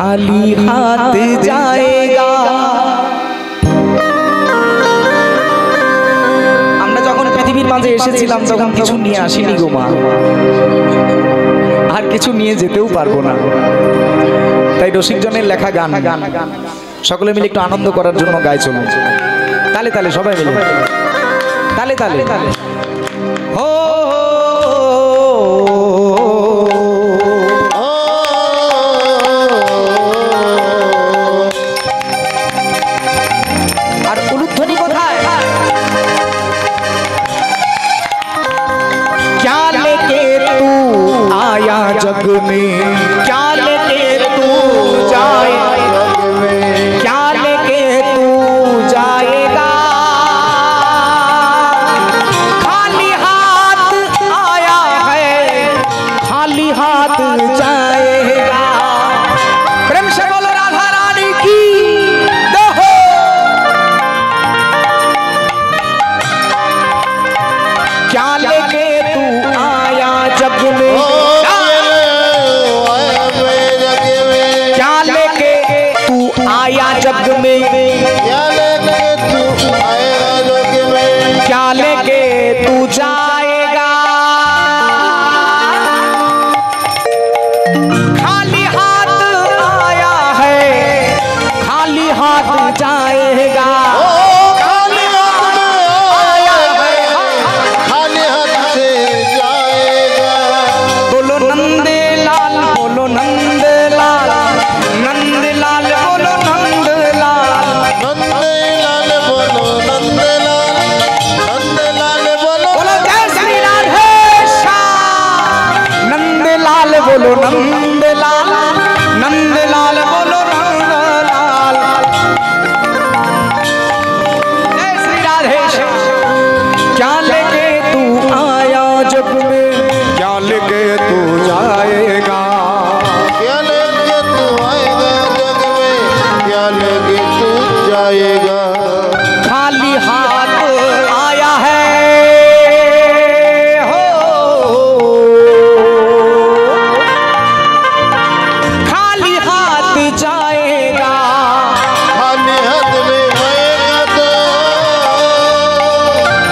खाली हाथ जाएगा। আমরা যখন পৃথিবীর মাঝে এসেছিলাম তখন কিছু নিয়ে আসিনি গো মা, আর কিছু নিয়ে যেতেও পারবো না। তাই রসিকজনের লেখা গান সকলে মিলে একটু আনন্দ করার জন্য গাই চলুন। তালে তালে সবাই মিলে তালে তালে ও আর উলুধ্বনি কোথায়? क्या लेके तू आया जग में, क्या लेके तू जाए, क्या लेके तू जाएगा। खाली हाथ आया है, खाली हाथ जाएगा। प्रेम से बोलो राधा रानी की जय। क्या लेके तू आया जग में, क्या लेके तू आया जग में, क्या लेके तू जाएगा। खाली हाथ आया है, खाली हाथ जाएगा। बोलो नंदलाल, बोलो नंदलाल, नंदलाल बोलो नंदलाल, नंदलाल बोलो नंदलाल, नंदलाल बोलो जय श्री राधे श्याम। नंदलाल बोलो नंदलाल, नंदलाल बोलो नंदलाल, जय श्री राधे श्याम। क्या लेके तू आया जग में, क्या लेके तू जाएगा। क्या लेके तू आएगा जग में, क्या लेके तू जाएगा। खाली हाथ आया है हो, खाली हाथ जाएगा। खाली हाथ में आएगा तो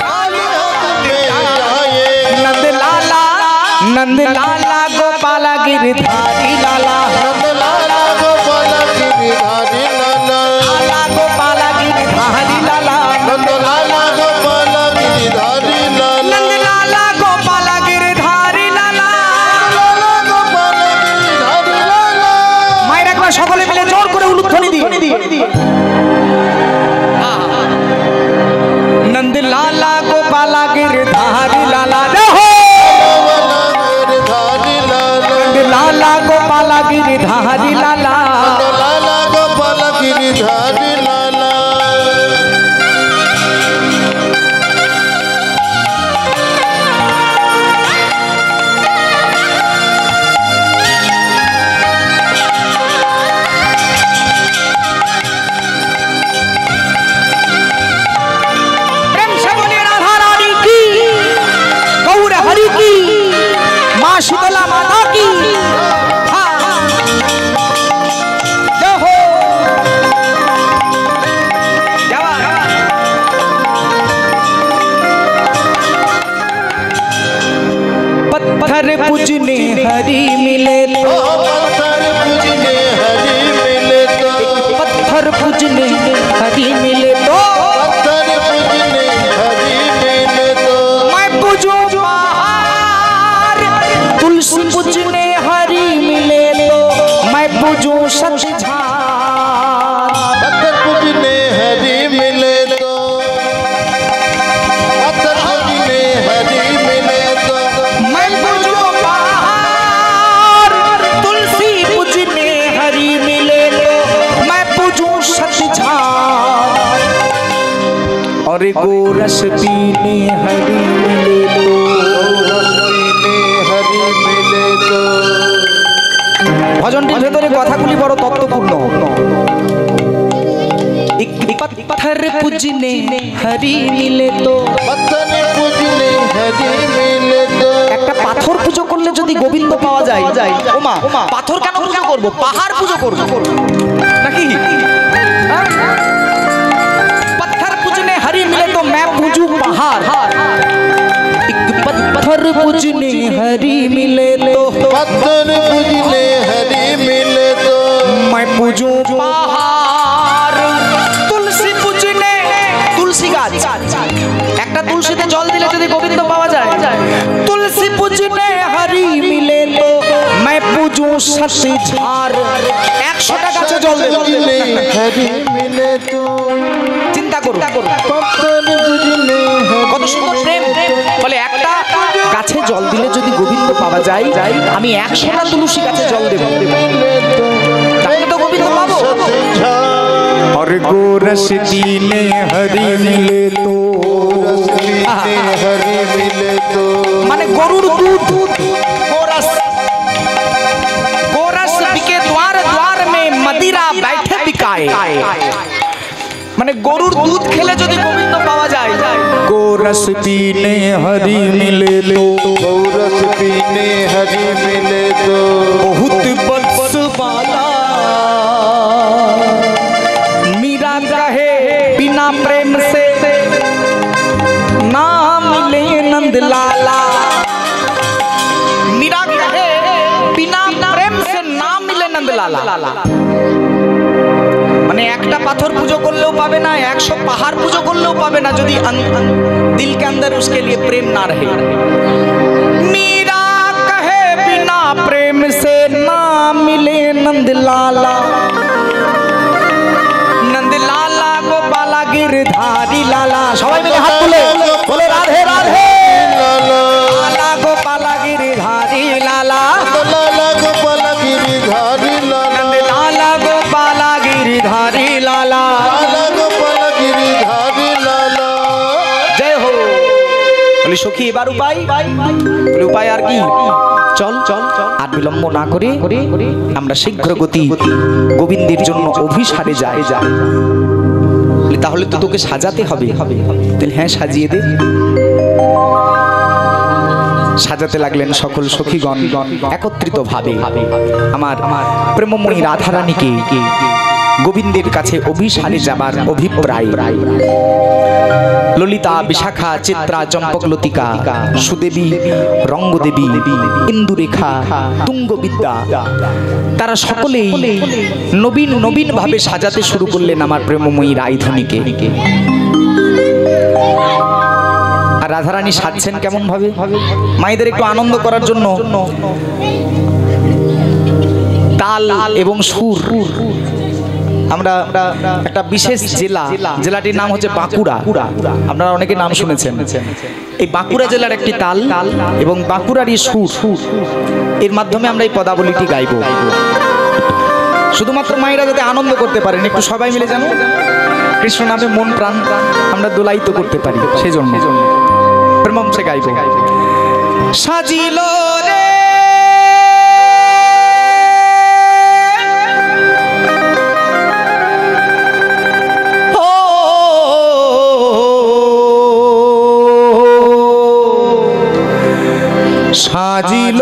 खाली हाथ में जाएगा। नंदलाला, नंदलाला गोपाला गिरधारी लाला, नंदलाला गोपाला गिरधारी लाला, लाला गोपाला गिरधारी लाला, नंदलाला गोपाला गिरधारी लाला, नंदलाला गोपाला गिरधारी लाला। नंदलाला गोपाला गिरधारी लाला। মায়ের একবার সকলে মিলে জোর করে উলুধ্বনি দি। नंदलाला गोपाला गिरधारी लाला रहो, गिरधारी लाला, नंदलाला गोपाला गिरधारी लाला। नंदलाला गोपाला गिरधारी लाला। प्रेम से बोलिए राधा रानी की, गौर हरि की, माँ शीतला माता की। हाँ, जय हो। क्या बात है? पत्थर पूजने हरि मिले तो, पत्थर पूजने हरि मिले तो, पत्थर पूजने हरि मिले तो, पत्थर पूजने हरि मिले तो, मैं पूजू पहाड़। तुलसी पूजने हरि मिले तो, मैं पूजू सतझार। पत्थर पूजने हरि मिले तो, पत्थर पूजने हरि मिले तो, मैं पूजू पहाड़। तुलसी पूजने हरि मिले तो, मैं पूजू सतझार। और गोरस पीने हरि मिले तो, रस पीने हरि मिले तो। ভজনটির ভেতরে কথাগুলি বড় তত্ত্বপূর্ণ। पत्थर पूजने हरि मिले तो, पत्थर पूजने हरि मिले तो, একটা পাথর পুজো করলে যদি গোবিন্দ পাওয়া যায়, ওমা পাথর কেন পুজো করব, পাহাড় পুজো করব নাকি? पत्थर पूजने हरी मिले तो मैं पूजू पहाड़, पत्थर पूजने हरी मिले तो पत्थर पूजने हरी मिले तो मैं पूजू पहाड़। तुलसी पूजने, तुलसी गाछ, একটা তুলসীতে জল দিলে যদি গোবিন্দ পাওয়া যায়, তুলসী पूजने हरी मिले तो मैं पूजू शशि झाड़। 100টা গাছে জল দিলে हरी मिले तो চিন্তা করুন पत्थर पूजने কত সুন্দর প্রেম। বলে একটা গাছে জল দিলে যদি গোবিন্দ পাওয়া যায়, আমি 100টা তুলসী গাছে জল দেব, তাহলে তো গোবিন্দ পাবো। और गोरस दीने हरि मिले तो, हरी मिले तो মানে গরুর দুধ, गोरस, गोरस बिके द्वार द्वार में मदिरा बैठे बिकाए, মানে গরুর দুধ খেলে যদি গোবিন্দ পাওয়া যায়, गोरस पीने हरि मिले तो, गौरस पीने हरी मिले तो बहुत बरस वाला मीरा कहे बिना प्रेम से ना मिले नंद लाला। मीरा कहे बिना प्रेम से ना मिले नंद लाला, মানে একটা পাথর পুজো করলেও পাবে না, 100 পাহাড় পুজো করলেও পাবে না যদি दिल के अंदर उसके लिए प्रेम ना रहे। मीरा कहे बिना प्रेम से ना मिले नंद लाला, नंद लाला गोपाला गिरधारी लाला। सबाई मिले हाथ तुले बोले राधे राधे, लाला गोपाला गिरधारी लाला, लाला गोपाल गिरिधारी लाला, नंद लाला गोपाला गिरधारी लाला, लाला गोपाल गिरिधारी लाला। जय हो। বলি সখী এবার উপায়, বলি উপায় আর কি, চল চল আর বিলম্ব না করে আমরা শীঘ্র গতি গোবিন্দের জন্য অভিসারে যাই। তাহলে তো তোকে সাজাতে হবে। তাহলে হ্যাঁ সাজিয়ে দে। সাজাতে লাগলেন সকল সখীগণ একত্রিত ভাবে আমার প্রেমময়ী রাধারানীকে গোবিন্দের কাছে অভিসারে যাবার অভিপ্রায়। ললিতা, বিশাখা, চিত্রা, চম্পকলতিকা, সুদেবী, রঙ্গদেবী, ইন্দুরেখা, তুঙ্গবিদ্যা, তারা সকলেই নবীন নবীন ভাবে সাজাতে শুরু করলেন আমার প্রেমময়ী রাধারানীকে। আর রাধারানী সাজছেন কেমন ভাবে? মায়েদের একটু আনন্দ করার জন্য তাল এবং সুর, আমরা একটা বিশেষ জেলাটির নাম হচ্ছে বাঁকুড়া, আপনারা অনেকে নাম শুনেছেন। এই বাঁকুড়া জেলার একটি তাল এবং বাঁকুড়ারই সুর, এর মাধ্যমে আমরা এই পদাবলীটি গাইব। শুধুমাত্র মায়েরা যাতে আনন্দ করতে পারেন, একটু সবাই মিলে যেন কৃষ্ণ নামে মন প্রাণ আমরা দোলায়িত করতে পারি, সেজন্য প্রেমমসে গাইব। সাজিল রে সাজিল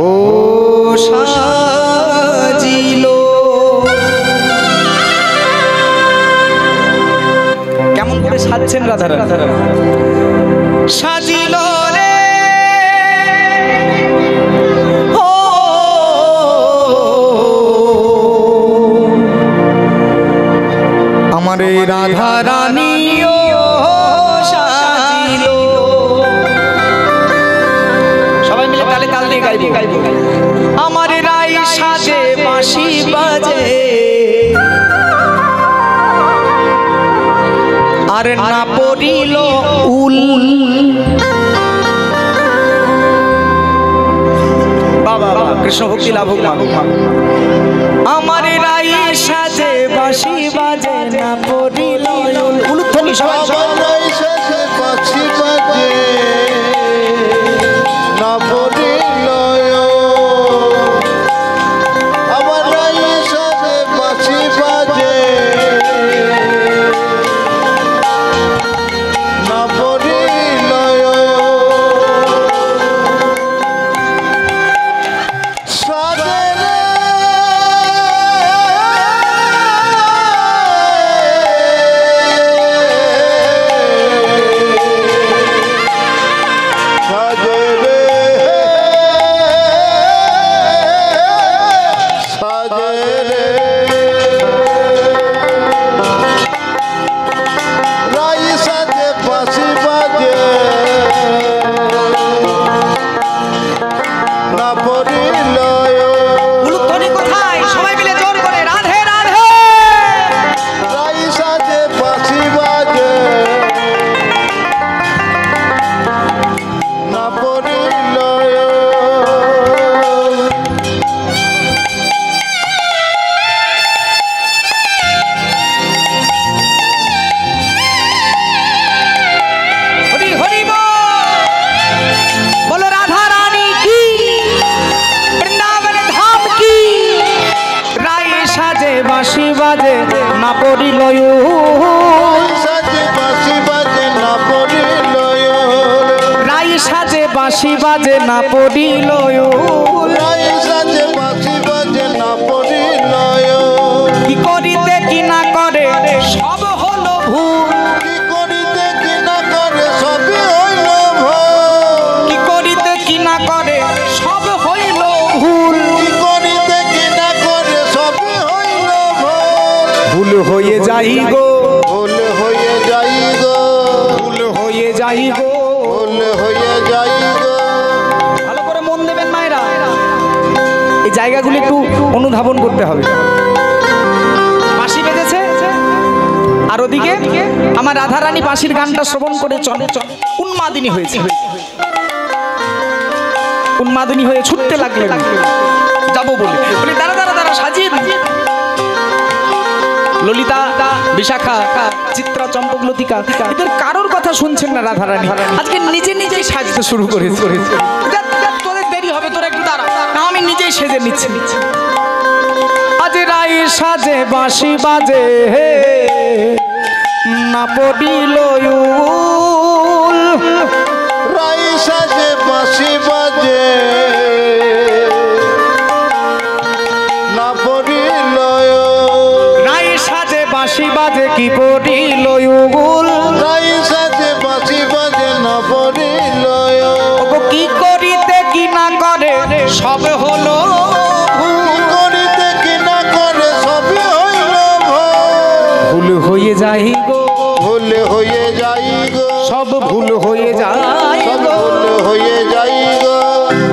ও সাজিল। কেমন করে সাজছেন রাধারানী? সাজিল রে আমারে রাধারানী সাজিল। সবাই মিলে তালে তাল দিয়ে গাইব। আমার রাই সাজে বাঁশি বাজে, আর না পড়িল উল। বাবা কৃষ্ণ ভক্তি লাভ হোক। আমার রাই সাজে বাঁশি বাজে, না পড়িল উল। উলুধ্বনি সবাই বাবাই সাজে বাঁশি বাজে, না পড়িল। আমার রাই সাজে বাঁশি বাজে না পড়িল রাই সাজে বাঁশি বাজে না পড়িল কি করিতে কি না করে সব হলো ভুল কি করিতে কি না করে সবই হইল ভুল কি করিতে কি না করে সব হইল ভুল কি করিতে কি না করে সবই হইল ভুল ভুল হয়ে যাই গো ভুল হয়ে যাই গো ভুল হয়ে যাই গো ভুল হয়ে যাই গো ভালো করে মন দেবেন মায়েরা এই জায়গাগুলো একটু অনুধাবন করতে হবে বাঁশি বেজেছে আর ওদিকে আমার রাধারানী বাঁশির গানটা শ্রবণ করে চলে উন্মাদিনী হয়েছে উন্মাদিনী হয়ে ছুটতে লাগলেন যাবো বলে বলি দাঁড়া দাঁড়া দাঁড়া সাজিয়ে দিন। ললিতা বিশাখা চিত্রা চম্পক লতিকা এদের কারোর কথা শুনছেন না রাধারানী আজকে নিজে নিজেই সাজতে শুরু করেছে তোদের দেরি হবে তোরা একটু দাঁড়া না আমি নিজেই সেজে নিচ্ছি আজ রাই সাজে বাঁশি বাজে না পড়িল রাই সাজে বাঁশি বাজে না পড়িল রাই সাজে বাঁশি বাজে কি পড়িল রাই সাজে বাঁশি বাজে না পড়িল কি করিতে কি না করে সব হলো কি করিতে কি না করে সবই হইল ভুল হয়ে যাই গো ভুল হয়ে যাই গো সব ভুল হয়ে যায় সব গো ভুল হয়ে যাই গো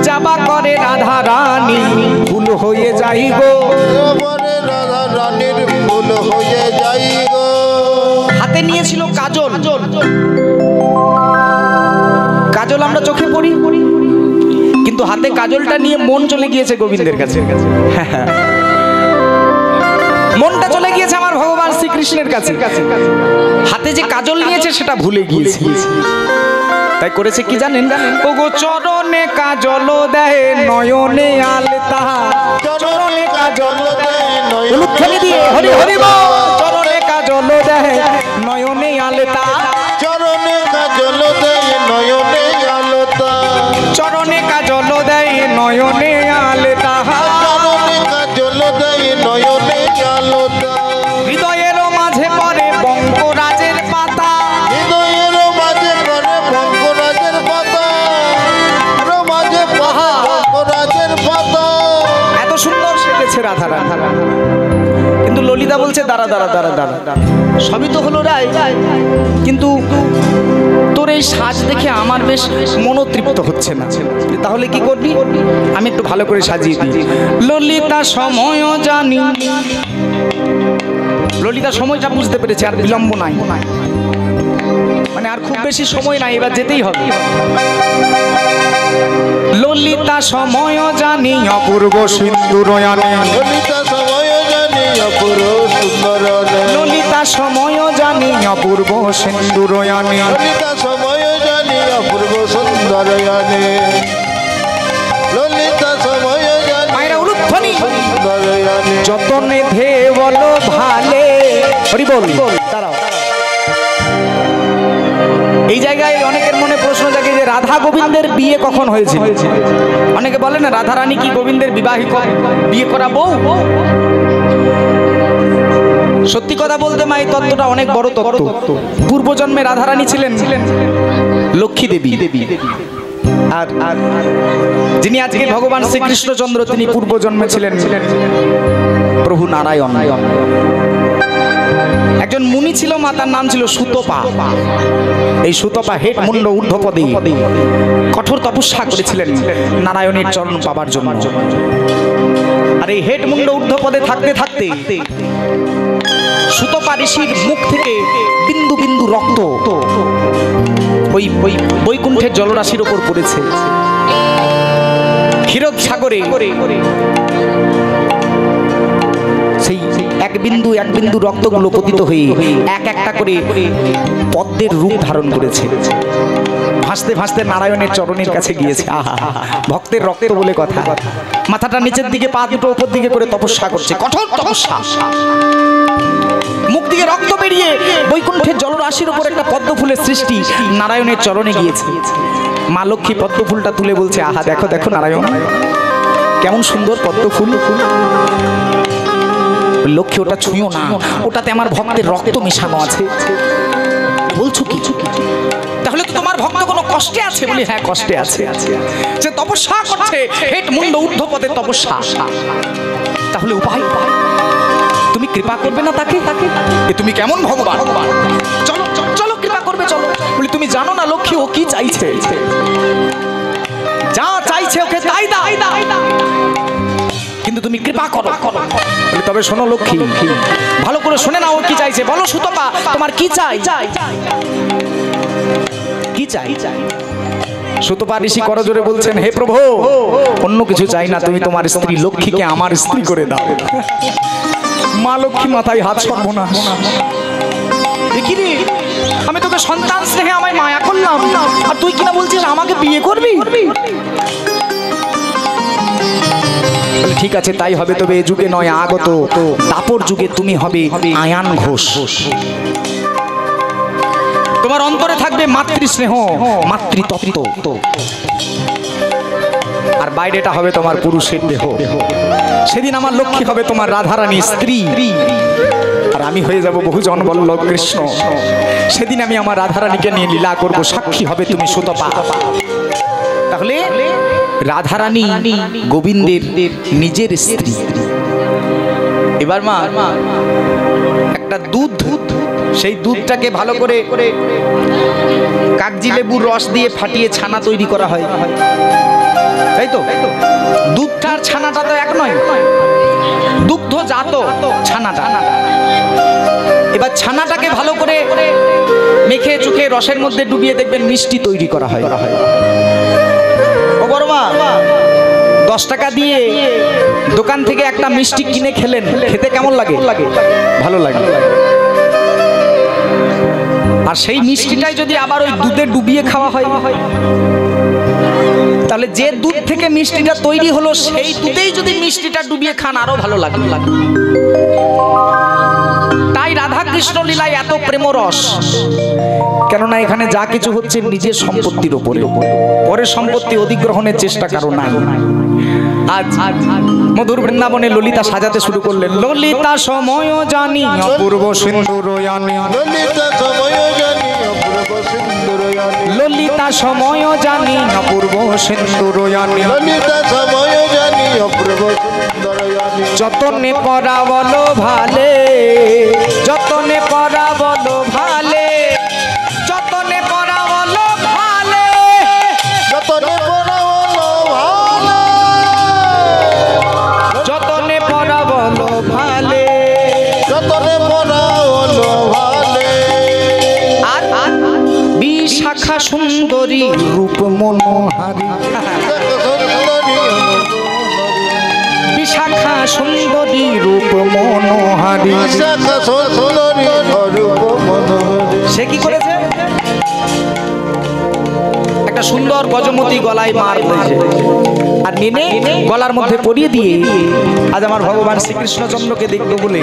যাবা করে রাধা রানী ভুল হয়ে যাই গো এবারে রাধা রানীর ভুল হয়ে যাই গো হাতে নিয়েছিল কাজল কাজল আমরা চোখে পড়ি কিন্তু হাতে কাজলটা নিয়ে মন চলে গিয়েছে গোবিন্দের কাছে মনটা চলে গিয়েছে আমার ভগবান শ্রীকৃষ্ণের কাছে হাতে যে কাজল নিয়েছে সেটা ভুলে গিয়েছে তাই করেছে কি জানেন ও গো চরণে কাজল দেয় নয়নে আলতা চরণে কাজল দেয় উলুধ্বনি দিয়ে হরি হরি বল চরণে কাজল দেয় নয়নে আলতা চরণে কাজল দেয় নয়নে আলতা চরণে কাজল দেয় নয়নে আলতা চরণে কাজল দেয় নয়নে আলতা হৃদয়ের মাঝে পড়ে বঙ্গরাজের পাতা হৃদয়ের মাঝে করে বঙ্গরাজের পাতা মাঝে বঙ্গরাজের পাতা এত সুন্দর সেজেছে রাধা রাধা কিন্তু ললিতা বলছে দাঁড়া দাঁড়া দাঁড়া দাঁড়া সবই তো হলো রাই কিন্তু তোর এই সাজ দেখে আমার বেশ মনোতৃপ্ত হচ্ছে না তাহলে কি করবি আমি একটু ভালো করে সাজিয়ে দিই ললিতা সময় জানি ললিতা সময়টা বুঝতে পেরেছে আর বিলম্ব নাই মানে আর খুব বেশি সময় নাই এবার যেতেই হবে ললিতা সময় জানি অপূর্ব সিন্দুরয়ানে ললিতা সময় জানি অপূর্ব সুন্দর ললিতা সময় জানি অপূর্ব সিন্দুরয়ানে ললিতা সময় জানি অপূর্ব সুন্দর ললিতা সময় জানি মায়েরা উলুধ্বনি সুন্দর যতনে ধে বলো ভালে হরি বল দাঁড়াও এই জায়গায় অনেকের মনে প্রশ্ন জাগে যে রাধা গোবিন্দের বিয়ে কখন হয়েছিল অনেকে বলে না রাধা রানী কি গোবিন্দের বিয়ে করা বউ সত্যি কথা বলতে মা এই তত্ত্বটা অনেক বড় তত্ত্ব পূর্বজন্মে রাধা রানী ছিলেন লক্ষ্মী দেবী আর যিনি আজকে ভগবান শ্রীকৃষ্ণচন্দ্র তিনি পূর্বজন্মে ছিলেন প্রভু নারায়ণ একজন মুনি ছিল মা তার নাম ছিল সুতপা এই সুতপা হেট মুন্ড ঊর্ধ্বপদে কঠোর তপস্যা করেছিলেন নারায়ণের চরণ পাবার জন্য আর এই হেট মুন্ড ঊর্ধ্বপদে থাকতে থাকতে সুতপা ঋষির মুখ থেকে বিন্দু বিন্দু রক্ত ওই বৈকুণ্ঠের জলরাশির ওপর পড়েছে ক্ষীরোদ সাগরে সেই এক বিন্দু রক্তগুলো পতিত হয়ে এক একটা করে পদ্মের রূপ ধারণ করেছে। ভাসতে ভাসতে নারায়ণের চরণের কাছে গিয়েছে। আহা, ভক্তের রক্ত বলে কথা। মাথাটা নিচের দিকে, পা দুটো উপর দিকে করে তপস্যা করছে, কঠোর তপস্যা। মুখ দিয়ে রক্ত বেরিয়ে বৈকুণ্ঠের জলরাশির উপর একটা পদ্ম ফুলের সৃষ্টি নারায়ণের চরণে গিয়েছে। মা লক্ষ্মী পদ্ম ফুলটা তুলে বলছে, আহা দেখো দেখো নারায়ণ, কেমন সুন্দর পদ্ম ফুল। লক্ষ্মী, ওটা ছুঁয়ো না, ওটাতে আমার ভক্তের রক্ত মেশানো আছে। বলছো কিছু? তাহলে তো তোমার ভক্ত কোনো কষ্টে আছে? বলি হ্যাঁ, কষ্টে আছে। যে তপস্যা করছে, হেট মুন্ড ঊর্ধ্বপদে তপস্যা। তাহলে উপায়? তুমি কৃপা করবে না তাকে? এ তুমি কেমন ভগবান? চলো চলো, কৃপা করবে, চলো। বলি তুমি জানো না লক্ষ্মী ও কি চাইছে? যা চাইছে ওকে তাই দাও, কিন্তু তুমি কৃপা করো। বলি তবে শোনো লক্ষ্মী, ভালো করে শুনে নাও ও কি চাইছে। বলো সুতপা, তোমার কি চাই? কি চাই? সুতপা ঋষি করজোরে বলছেন, হে প্রভু, অন্য কিছু চাই না, তুমি তোমার স্ত্রী লক্ষ্মীকে আমার স্ত্রী করে দাও। মা লক্ষ্মী মাথায় হাত, সর্বনাশ। দেখি রে, আমি তোকে সন্তান স্নেহে আমায় মায়া করলাম, আর তুই কিনা বলছিস আমাকে বিয়ে করবি? ঠিক আছে, তাই হবে, তবে এ যুগে নয়, আগত দাপর যুগে তুমি হবে আয়ান ঘোষ। তোমার অন্তরে থাকবে মাতৃস্নেহ, মাতৃতত্ত্ব, আর বাইরেটা হবে তোমার পুরুষের দেহ। সেদিন আমার লক্ষ্মী হবে তোমার রাধারানী স্ত্রী, আর আমি হয়ে যাব বহুজন বল্লভ কৃষ্ণ। সেদিন আমি আমার রাধারানীকে নিয়ে লীলা করব, সাক্ষী হবে তুমি সুতপা। তাহলে রাধারানী গোবিন্দের নিজের স্ত্রী। এবার মা একটা দুধ, সেই দুধটাকে ভালো করে কাগজি লেবুর রস দিয়ে ফাটিয়ে ছানা তৈরি করা হয়, তাই তো? দুধটার ছানাটা তো এক নয়, দুগ্ধজাত ছানাটা। এবার ছানাটাকে ভালো করে মেখে চুখে রসের মধ্যে ডুবিয়ে দেখবেন মিষ্টি তৈরি করা হয়। ও বড় মা, 10 টাকা দিয়ে দোকান থেকে একটা মিষ্টি কিনে খেলেন, খেতে কেমন লাগে? ভালো লাগে। আর সেই মিষ্টিটাই যদি আবার ওই দুধে ডুবিয়ে খাওয়া হয়, তাহলে যে দুধ থেকে মিষ্টিটা তৈরি হলো সেই দুধেই যদি মিষ্টিটা ডুবিয়ে খান আরো ভালো লাগে। তাই রাধা কৃষ্ণ লীলায় এত প্রেমরস, কেননা এখানে যা কিছু হচ্ছে নিজের সম্পত্তির উপরে, পরের সম্পত্তি অধিগ্রহণের চেষ্টা কারো নাই। আজ মধুর বৃন্দাবনে ললিতা সাজাতে শুরু করলেন। ললিতা সময় জানি অপূর্ব সিন্দুরয়ানি, ললিতা সময় জানি অপূর্ব সিন্দুরয়ানি, ললিতা সময় জানি অপূর্ব সিন্দুরয়ানি, ললিতা সময় জানি অপূর্ব সুন্দরয়ানি। যতনে পরা বলো ভালে, যতনে পরা বলো ভালে, যতনে পরা বলো ভালে, যতনে পরা হলো ভালো, যতনে পরা বলো ভালে, যতনে পরা হলো ভালে। আর বিশাখা সুন্দরী রূপ মনোহারী, বিশাখা সুন্দরী রূপ মনোহারী। বিশাখা সুন্দরী রূপ মনোহারী। সে কি করেছে? একটা সুন্দর গজমতি গলায় মার হয়েছে, আর নেনে গলার মধ্যে পরিয়ে দিয়ে আজ আমার ভগবান শ্রীকৃষ্ণচন্দ্রকে দেখবো বলে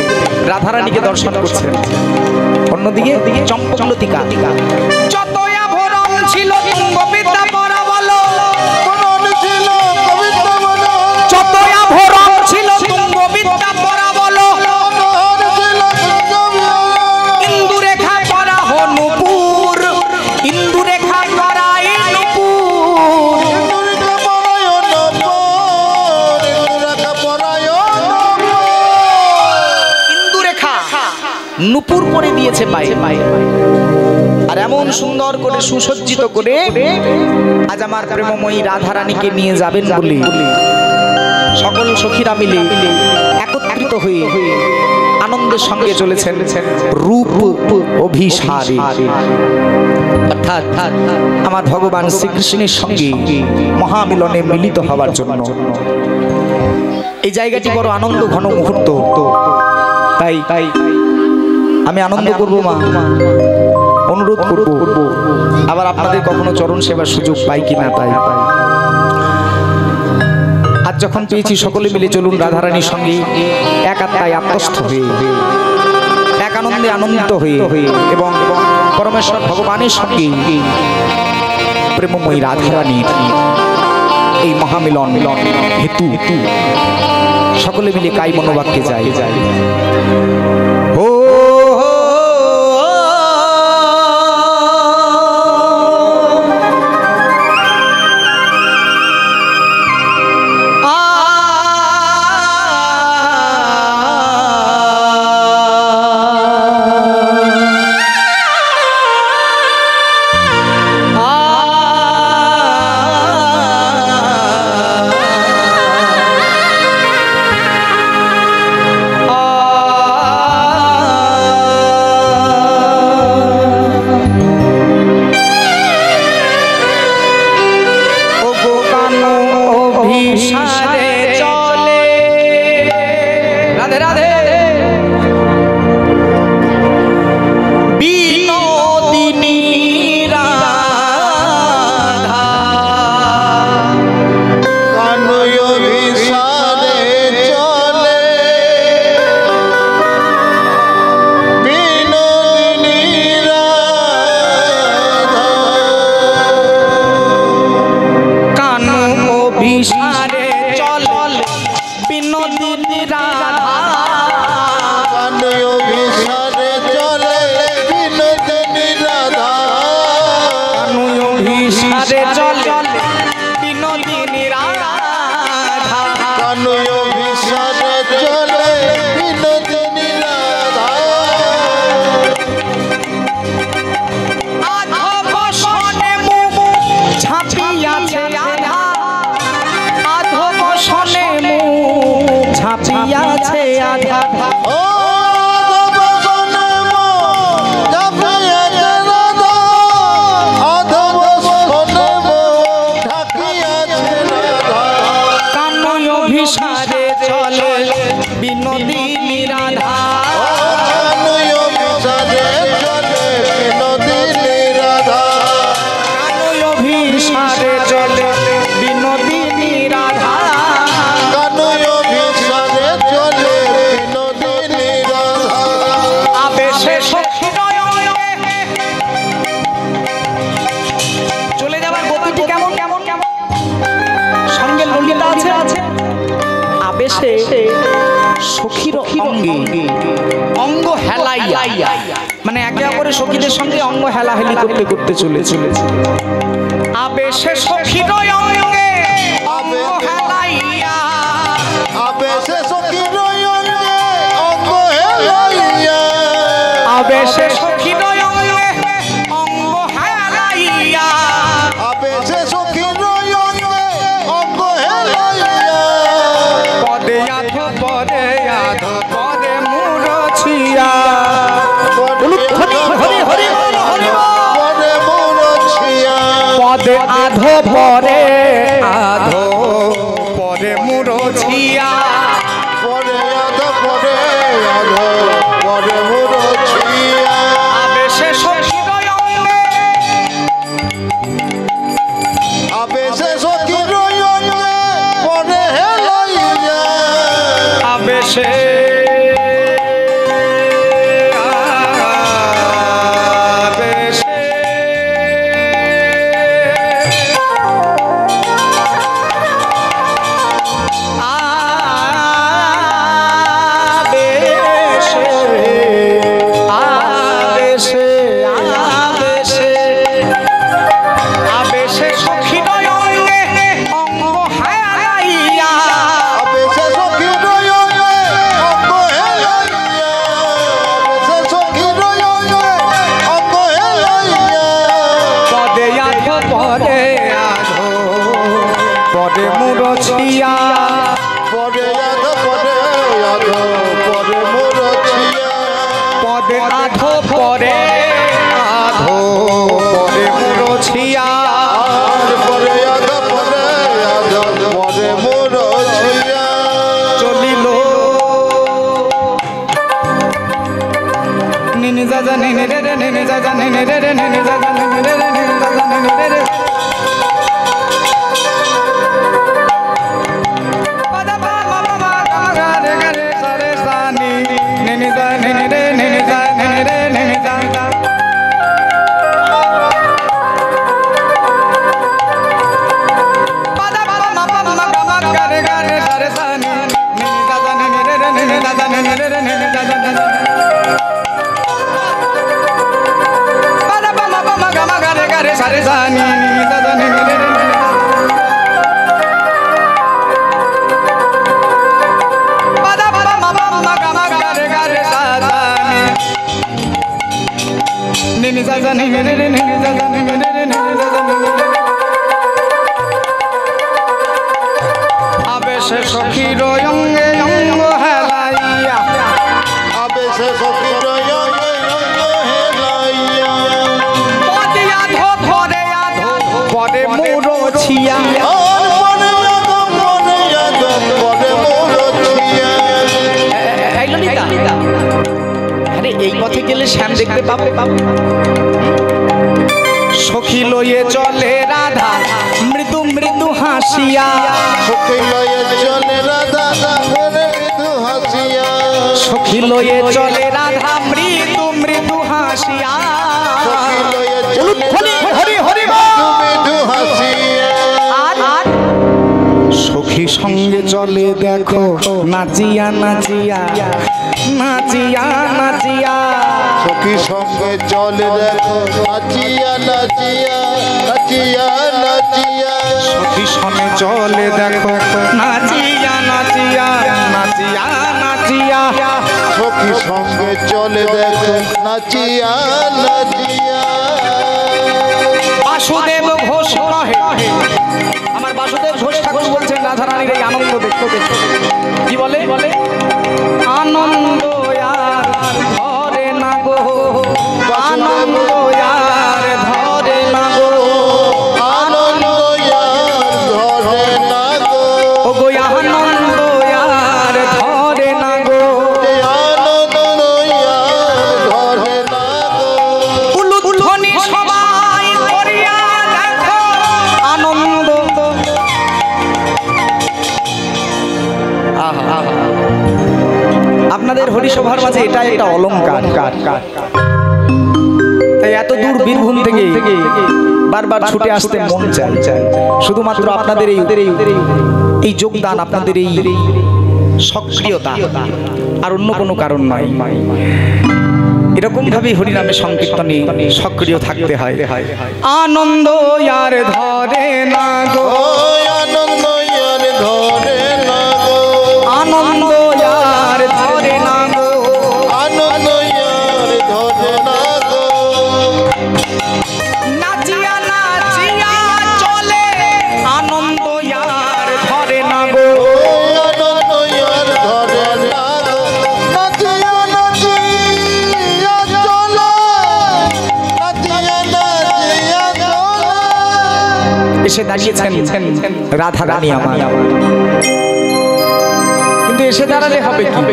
রাধারানীকে দর্শন করছেন। অন্যদিকে চম্পকলতিকা, যতই আভরণ ছিল বিদ্যা পরা বলো, যতই আভরণ ছিল বিদ্যা পরা বলো, ইন্দুরেখা পরা হনুপুর, ইন্দুরেখা পরা নুপুর পরে দিয়েছে পায়ে, আর এমন সুন্দর করে সুসজ্জিত করে আজ আমার প্রেমময়ী রাধারানীকে নিয়ে যাবেন বলে সকল সখীরা মিলে একত্রিত হয়ে আনন্দের সঙ্গে চলেছেন রূপ অভিসারী, অর্থাৎ আমার ভগবান শ্রীকৃষ্ণের সঙ্গে মহামিলনে মিলিত হওয়ার জন্য। এই জায়গাটি বড় আনন্দ ঘন মুহূর্ত। তাই তাই আমি আনন্দ করব মা, অনুরোধ করব। আবার আপনাদের কখনো চরণ সেবার সুযোগ পাই কিনা তাই আজ যখন পেয়েছি সকলে মিলে চলুন রাধারানীর সঙ্গে এক আত্মায় আত্মস্থ হয়ে, এক আনন্দে আনন্দিত হয়ে এবং পরমেশ্বর ভগবানের সঙ্গে প্রেমময়ী রাধারানীর এই মহামিলন হেতু সকলে মিলে কাই মনোবাক্যে যাই। ও মানে একে অপরের সখীদের সঙ্গে অঙ্গ হেলাহেলি করতে করতে চলে আবেশে সখীর অঙ্গে অঙ্গ হেলাইয়া, আবেশে সখীর অঙ্গে অঙ্গ হেলাইয়া, আবেশে সখীর অঙ্গে অঙ্গ হেলাইয়া, আবেশে সখীর অঙ্গে অঙ্গ হেলাইয়া, পদে আধো পদে আধো পদে মুরছিয়া, পদে আধো পরে আধো পরে মুরছিয়া, পরে আধো পরে আধো পরে মুরছিয়া, আবেশে সখীর অঙ্গে, আবেশে সখীর অঙ্গে পরে হেলাইয়া, আবেশে আবেশে সখীর অঙ্গে অঙ্গ হেলাইয়া আবেশে সখীর অঙ্গে অঙ্গ হেলাইয়া পদিয়া ধরে পরে মুরছিয়া আরে এই পথে গেলে শ্যাম দেখতে পাবো সখী লয়ে চলে রাধা মৃদু মৃদু হাসিয়া সখী লয়ে চলে রাধা মৃদু হাসিয়া সখী লয়ে চলে রাধা মৃদু মৃদু হাসিয়া সখী লয়ে চলে হরি হরি মৃদু হাসিয়া আর সখী সঙ্গে চলে দেখো নাচিয়া নাচিয়া নাচিয়া নাচিয়া সখী সঙ্গে চলে দেখো নাচিয়া নাচিয়া নাচিয়া নাচিয়া সখী সঙ্গে চলে দেখো নাচিয়া নাচিয়া নাচিয়া নাচিয়া সখী সঙ্গে চলে দেখো নাচিয়া নাচিয়া বাসুদেব ঘোষ কহে আমার বাসুদেব ঘোষ ঠাকুর বলছেন রাধারানীর এই আনন্দ দেখতে দেখতে কি বলে আনন্দ আর ধরে না গো আনন্দ আর ধরে না গো আনন্দ ধরে না গো ও গো আনন্দ আর ধরে না গো আনন্দ ধরে না গো উলুধ্বনি সবাই করিয়া দেখো আনন্দ আহা আপনাদের হরিসভার মাঝে এটা একটা অলংকার তাই এত দূর বীরভূম থেকে বারবার ছুটে আসতে মন চায় শুধুমাত্র আপনাদের এই যোগদান আপনাদের এই সক্রিয়তা আর অন্য কোনো কারণ নয় এরকম ভাবে হরিনামে সংকীর্তনে সক্রিয় থাকতে হয় আনন্দ আর ধরে না গো আনন্দ ধরে না গো আনন্দ আর ধরে না গো আনন্দ ধরে না গো নাচিয়া নাচিয়া চলে আনন্দ আর ধরে না গো আনন্দ ধরে না গো নাচিয়া নাচিয়া চলে নাচিয়া নাচিয়া চলে এসে দাঁড়িয়েছেন রাধা রানী আমার কিন্তু এসে দাঁড়ালে হবে কি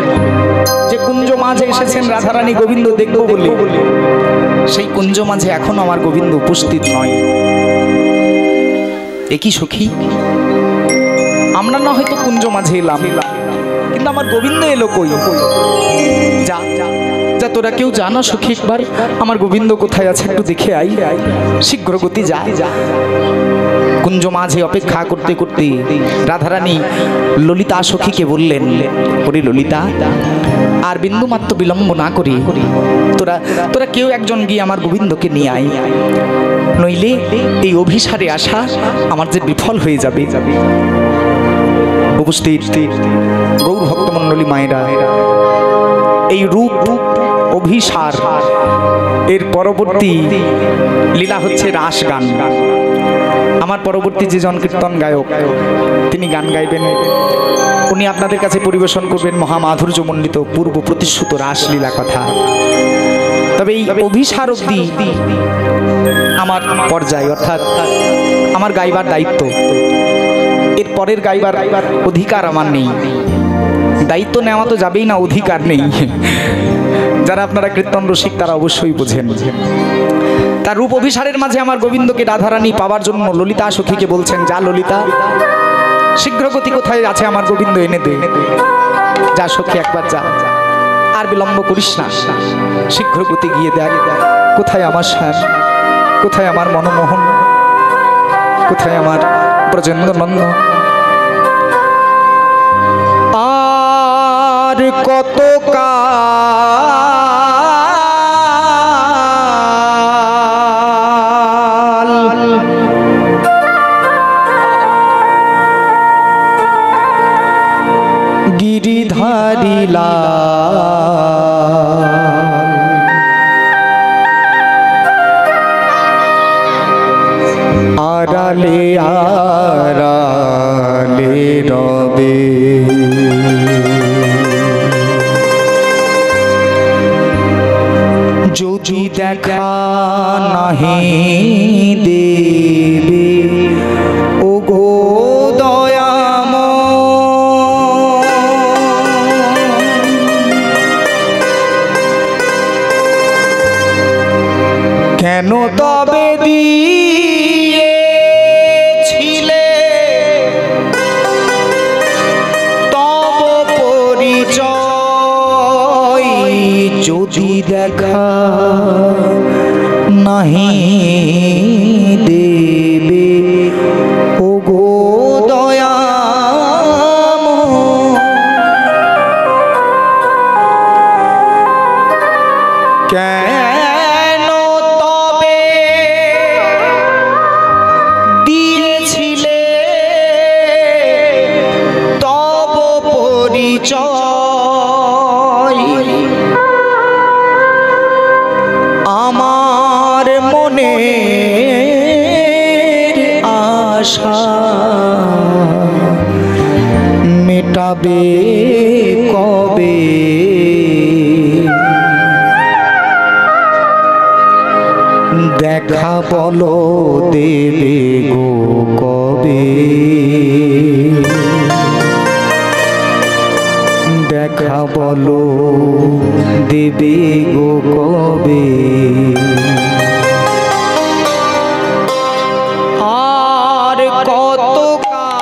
যে কুঞ্জ মাঝে এসেছেন রাধারানী গোবিন্দ দেখবো বলে সেই কুঞ্জ মাঝে এখনো আমার গোবিন্দ উপস্থিত নয় একই সখী আমরা না হয়তো কুঞ্জ মাঝে এলাম কিন্তু আমার গোবিন্দ এলো কই যা যা তোরা কেউ জানা সখী একবার আমার গোবিন্দ কোথায় আছে একটু দেখে আই শীঘ্র গতি যা কুঞ্জ মাঝে অপেক্ষা করতে করতে রাধারানী ললিতা সখীকে বললেন ওরে ললিতা আর বিন্দু মাত্র বিলম্ব না করি তোরা তোরা কেউ একজন গিয়ে আমার গোবিন্দকে নিয়ে আয় নইলে এই অভিসারে আসা আমার যে বিফল হয়ে যাবে উপস্থিত গৌর ভক্তমণ্ডলী মায়েরা এই রূপ অভিসার এর পরবর্তী লীলা হচ্ছে রাস গান আমার পরবর্তী যে জন কীর্তন গায়ক তিনি গান গাইবেন উনি আপনাদের কাছে পরিবেশন করবেন মহামাধুর্যমণ্ডিত পূর্ব প্রতিশ্রুত রাসলীলা কথা তবে এই অভিসার অবধি আমার পর্যায় অর্থাৎ আমার গাইবার দায়িত্ব এর পরের গাইবার অধিকার আমার নেই দায়িত্ব নেওয়া তো যাবেই না অধিকার নেই যারা আপনারা কীর্তন রসিক তারা অবশ্যই বোঝেন তার রূপ অভিসারের মাঝে আমার গোবিন্দকে রাধারানী পাওয়ার জন্য ললিতা সখীকে বলছেন, যা ললিতা, শীঘ্র গতি কোথায় আছে আমার গোবিন্দ এনে দে। যা সখী, একবার যা, আর বিলম্ব করিস না, শীঘ্র গতি গিয়ে দেখ কোথায় আমার শ্যাম, কোথায় আমার মনমোহন, কোথায় আমার ব্রজেন্দ্রনন্দ। আর কত কাল গিরিধারী লাল আড়ালে আড়ালে রবে, যদি দেখা নাহি দেবে ও গো দয়াময়, কেন তবে দিয়েছিলে তব পরিচয়, যদি দেখা নাহি দেবে ও গো দয়াময়, কেন তবে দিয়েছিলে তব পরিচয়, আমার মনের আশা মেটাবে কবে, দেখা বলো দেবে গো কবে, দেখা বলো দেবে গো কবে। আর কত কাল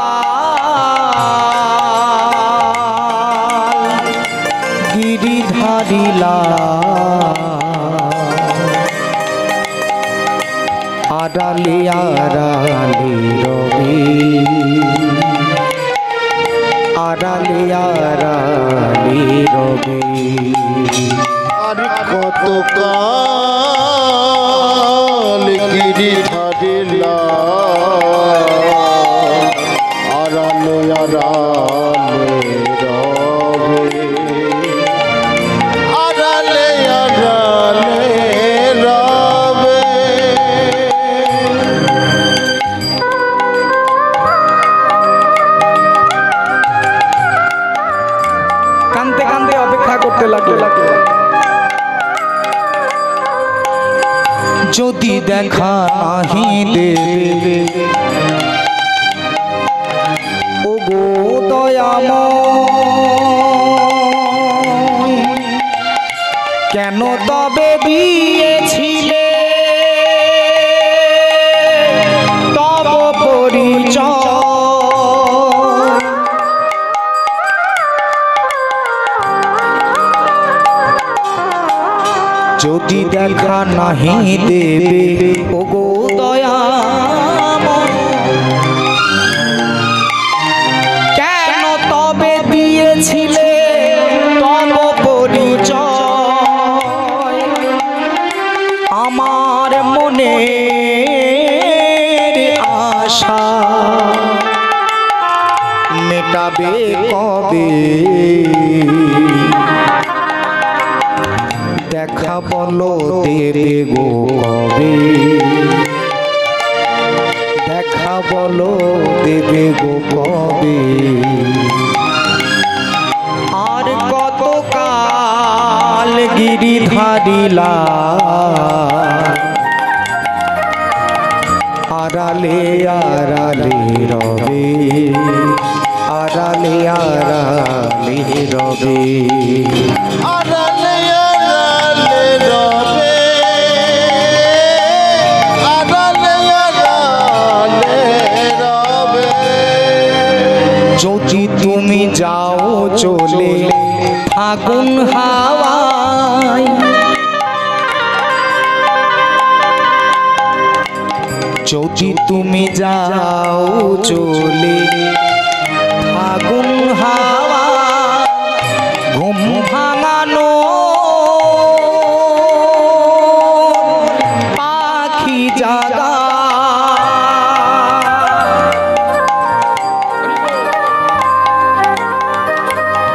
গিরিধারী লাল আড়ালে আড়ালে রবে, আড়ালে আড়ালে রবে। আর কত কাল গিরিধারী লাল আড়ালে আড়ালে রবে, আড়ালে আড়ালে রবে। কান্দতে কান্দতে অপেক্ষা করতে লাগলো, যদি দেখা নাহি দেবে ও গো দয়াময়, কেন তবে দিয়েছিলে তব পরিচয়, যদি দেখা নাহি দেবে ও গো দয়াময়, কেন তবে দিয়েছিলে তব পরিচয়, আমার মনের আশা মেটাবে কবে, দেখা বলো দেবে গো কবে, দেখা বলো দেবে গো কবে। আর কত কাল গিরিধারী লাল আড়ালে আড়ালে রবে, আড়ালে আড়ালে রবে, আড়ালে আড়ালে রবে। চলে ফাগুন হাওয়ায়, যদি তুমি যাও চলে ফাগুন হাওয়া, ঘুম ভাঙানো পাখি জাগা,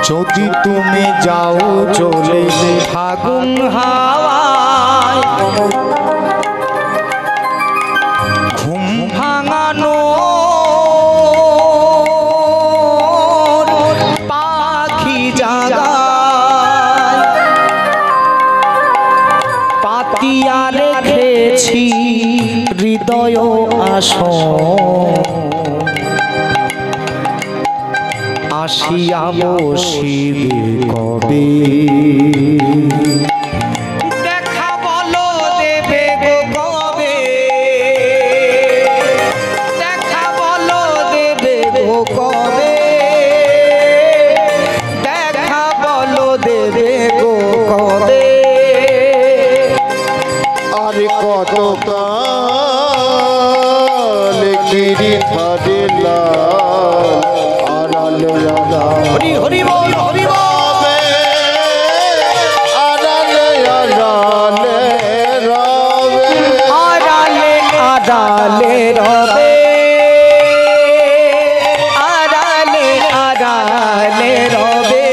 যদি তুমি যাও চলে ফাগুন হাওয়ায়, ঘুম ভাঙানো পাখি জাগায়, পাতিয়া রেখেছি হৃদয় আসন, আসিয়া বসিবে কবে, দেখা বলো দেবে গো কবে, দেখা বলো দেবে গো কবে, দেখা বলো দেবে গো কবে, আর কত কাল গিরি ধারে লাল আড়ালে আড়ালে হরি হরি বল হরি বল, আড়ালে আড়ালে রবে, আড়ালে আড়ালে রবে, আড়ালে আড়ালে রবে,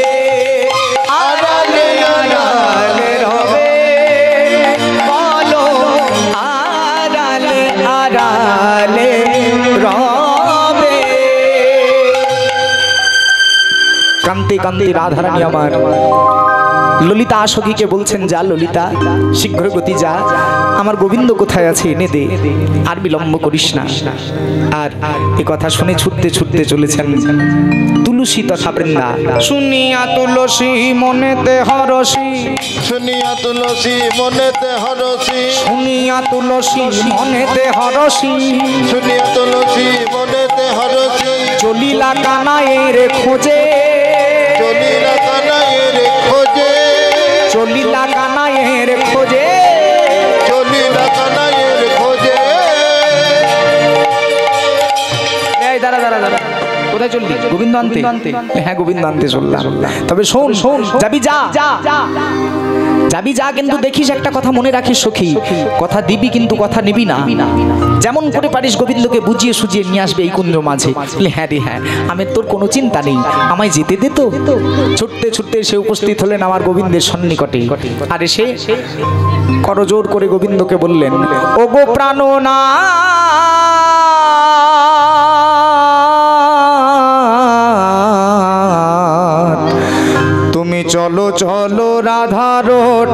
আড়ালে আড়ালে রবে, বলো আড়ালে আড়ালে রবে। কান্তি কান্তি রাধারানী আমার ললিতা আশোকীকে বলছেন, যা ললিতা শীঘ্র গতি যা, আমার গোবিন্দ কোথায় আছে এনে দে, আর বিলম্ব করিস না। আর এ কথা শুনে ছুটতে ছুটতে চলেছেন তুলসী তথা বৃন্দা। শুনিয়া তুলসী মনেতে হরসি, শুনিয়া তুলসী মনেতে হরসি, শুনিয়া তুলসী মনেতে হরসি, শুনিয়া তুলসী মনেতে হরসি, চলিলা কানাইয়ের খোঁজে, চলিলা কানাইয়ের খোঁজে, চলিলা কানাইয়ের খোঁজে, চলিলা কানাইয়ের খোঁজে। এই দাঁড়া দাঁড়া দাঁড়া, কোথায় চললি? গোবিন্দ আনতে? হ্যাঁ গোবিন্দ আনতে চললাম। তবে শোন শোন, যাবি যা, যাবি যা, কিন্তু দেখিস একটা কথা মনে রাখিস সখী, কথা দিবি কিন্তু কথা নিবি না। যেমন করে পারিস গোবিন্দকে বুঝিয়ে সুজিয়ে নিয়ে আসবে এই কুঞ্জ মাঝে। হ্যাঁ রে হ্যাঁ, আমি তোর কোনো চিন্তা নেই, আমায় যেতে দে তো। ছুটতে ছুটতে সে উপস্থিত হলেন আমার গোবিন্দের সন্নিকটে। আর এসে করজোর করে গোবিন্দকে বললেন, ওগো প্রাণনা তুমি চলো চলো রাধার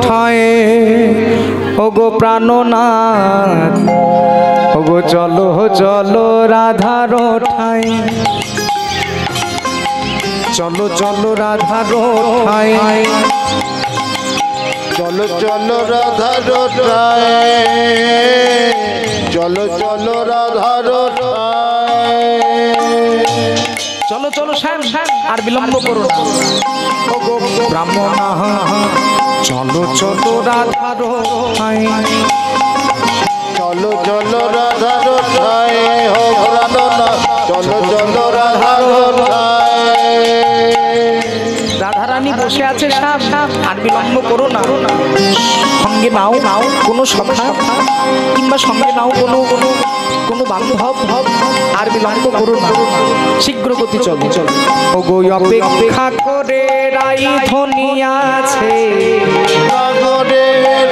ঠায়ে, ওগো প্রাণনাথ, ওগো চলো চলো রাধার ঠায়ে, চলো চলো রাধার ঠায়ে, চলো চলো রাধার ঠায়ে, চলো চলো রাধার ঠায়ে, চলো চলো শ্যাম শ্যাম, আর বিলম্ব করো না। ওগো ব্রাহ্মণা চলো চলো রাধার ঠায়ে, চলো চলো রাধার ঠায়ে, হো প্রাণনা চলো চলো রাধার ঠায়ে। রাধারানী বসে আছে শ্যাম, আর বিলম্ব করো না। সঙ্গে নাও নাও কোনো সখা, কিংবা সঙ্গে নাও কোনো কোনো কোনো বান্ধব, আর বিলম্ব করো না, শীঘ্র গতি চলো চলো। ওগো অপেক্ষা করে রাই ধ্বনি আছে, সাগরে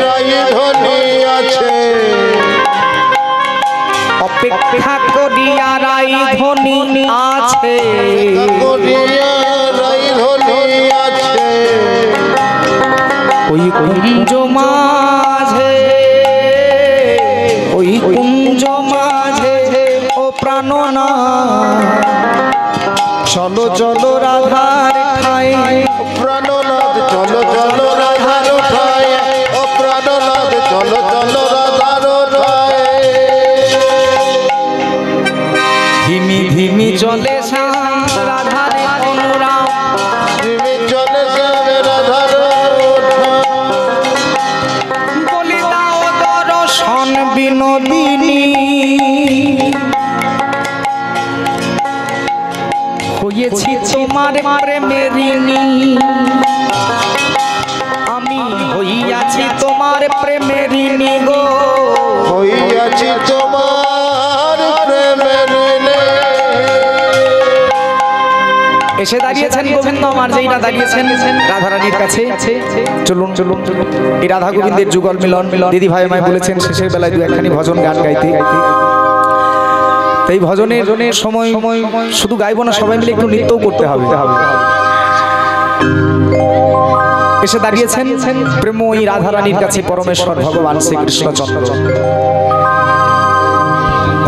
রাই ধ্বনি আছে, অপেক্ষা করিয়া রাই ধ্বনি আছে, করিয়া রাই ধ্বনি আছে, ওই কুঞ্জ মাঝে, ওই কুঞ্জ মাঝে ও প্রাণনা চলো চলো রাধার ঠাই, প্রাণনাথ চলো চলো রাধার ঠায়ে, ও প্রাণনাথ চলো চলো রাধার ঠায়ে। ধিমি ধিমি চলে শ্যাম রাধারে অনুরাগ, বিনোদিনী হয়েছি তোমার প্রেমেরিনী আমি হইয়াছি তোমার প্রেমেরিনী গো হইয়াছি তোমার প্রেমের এসে দাঁড়িয়েছেন গোবিন্দ আমার যেইটা দাঁড়িয়েছেন রাধারানীর কাছে চলুন চলুন এই রাধা গোবিন্দের যুগল মিলন দিদি ভাই আমায় বলেছেন শেষের বেলায় দু একখানি ভজন গান গাইতে এই ভজনের সময় শুধু গাইব না সবাই মিলে একটু নৃত্যও করতে হবে এসে দাঁড়িয়েছেন প্রেমময়ী রাধারানীর কাছে পরমেশ্বর ভগবান শ্রীকৃষ্ণচন্দ্র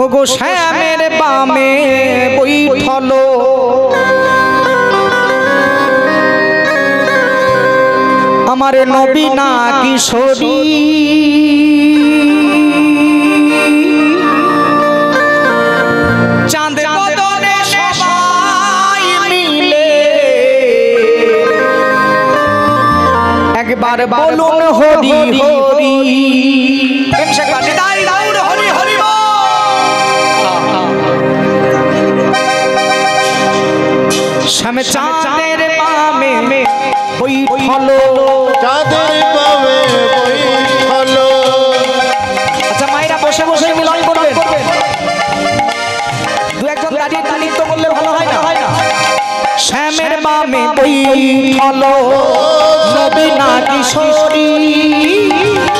ওগো শ্যামের বামে বৈঠল আমার নবীনা কিশোরী চাঁদ বদনে সবাই মিলে একবার বলুন হরি হরি হরি হরি শ্যামে চাঁদের বামে বৈঠল চাঁদের বামে বৈঠল আচ্ছা মায়েরা বসে বসে মিলন করবেন দু একজন দাঁড়িয়ে নৃত্য করলে ভালো হয় না শ্যামের বামে বৈঠল নবীনা কিশোরী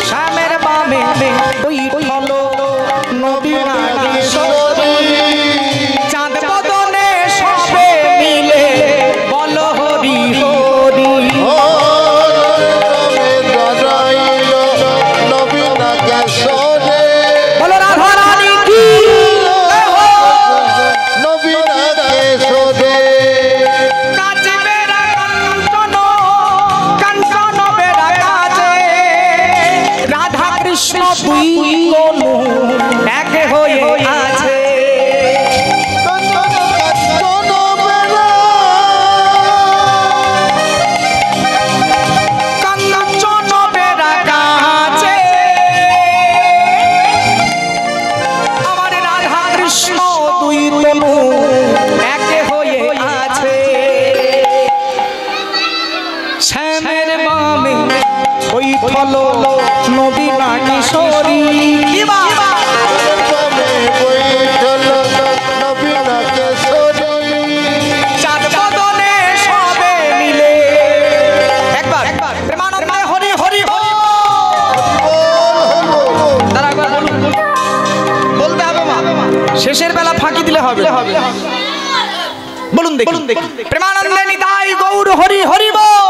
শ্যামের বামে বৈঠল নবীনা কিশোরী চাঁদ বদনে সবে মিলে বলো হরি হরি বলো রাধারানী কি কাছে বেড়া কাঞ্চন বেড়া কাছে রাধা কৃষ্ণ দুই তনু এক হয়ে আছে কাঞ্চন বেড়া কাছে আমার রাধা কৃষ্ণ দুই তনু এক হয়ে আছে শ্যামের বামে বৈঠল নবীনা কিশোরী চাঁদ বদনে সবে মিলে একবার প্রেমানন্দে হরি হরি বল তারা একবার বলুন বলতে হবে মা শেষের বেলা ফাঁকি দিলে হবে বলুন দেখি প্রেমানন্দে নিতাই গৌর হরি হরি বল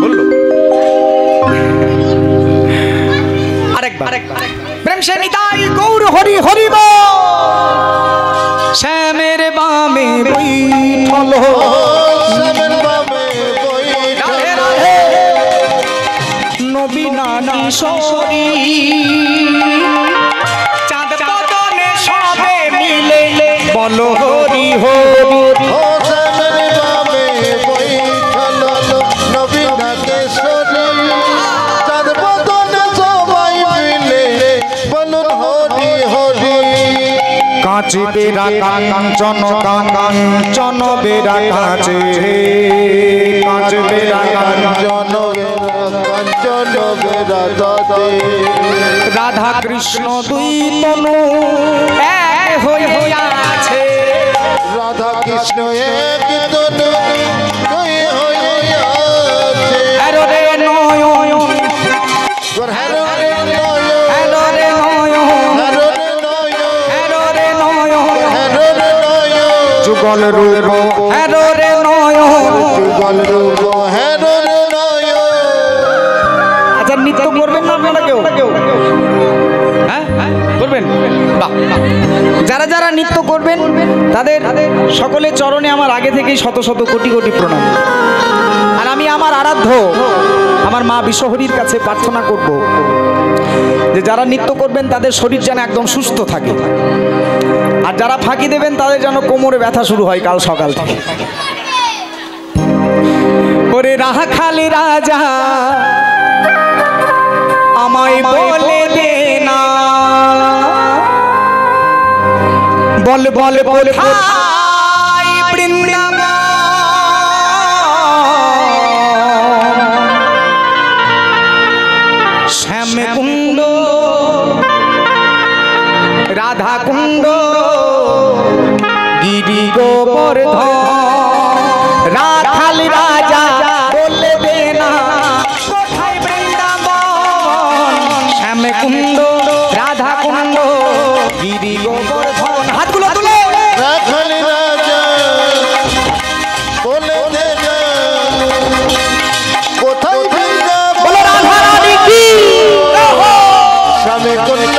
বললো আরেকবার প্রেম সে নিতাই গৌর হরি হরি বল শ্যামের বামে বৈঠল রাধে রাধে নবীনা কিশোরী চাঁদ বদনে সবে মিলে বলো হরি হরি কাঁচে বেড়া কাঞ্চন কাঞ্চন বেড়া কাঁচে কাঁচে বেড়া কাঞ্চন রাধা কৃষ্ণ দুই তনু এক হয়ে আছে রাধা কৃষ্ণ এক তনু দুই হয়ে আছে হ্যালো রে নয়ন হ্যালো রে নয়ন হ্যালো রে নয়ন হ্যালো রে নয়ন হ্যালো রে নয়ন যুগল রূপ হ্যালো রে নয়ন যুগল রূপ হ্যালো রে নয়ন আচ্ছা নৃত্য করবেন না আপনারা কেউ হ্যাঁ করবেন বাহ যারা যারা নৃত্য করবেন তাদের সকলের চরণে আমার আগে থেকেই শত শত কোটি কোটি প্রণাম আর আমি আমার আরাধ্য আমার মা বিশ্বহরীর কাছে প্রার্থনা করব যে যারা নৃত্য করবেন তাদের শরীর যেন একদম সুস্থ থাকে আর যারা ফাঁকি দেবেন তাদের যেন কোমরে ব্যথা শুরু হয় কাল সকাল থেকে ওরে রাখালি রাজা আমায় বলে দে না বল বল বল কোথায় বৃন্দাবন শ্যাম কুণ্ড রাধা কুণ্ড গিরি গোবর্ধন রাখাল রাজা বলে দে না কোথায় বৃন্দাবন শ্যাম কুণ্ড রাধা কুণ্ড গিরি গোবর্ধন হাতগুলো তুলে রাখাল রাজা বলে দে না কোথায় বৃন্দাবন বলো রাধা রানী কি স্বামী কুণ্ড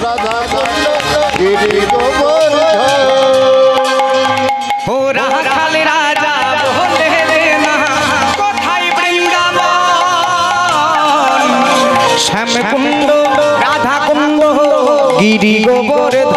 রাধা কুণ্ড গিরি গোবর্ধন ও রাখাল রাজা বলে দে না কোথায় বৃন্দাবন শ্যাম কুণ্ড রাধা কুণ্ড গিরি গোবর্ধন